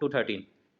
to 13۔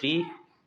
3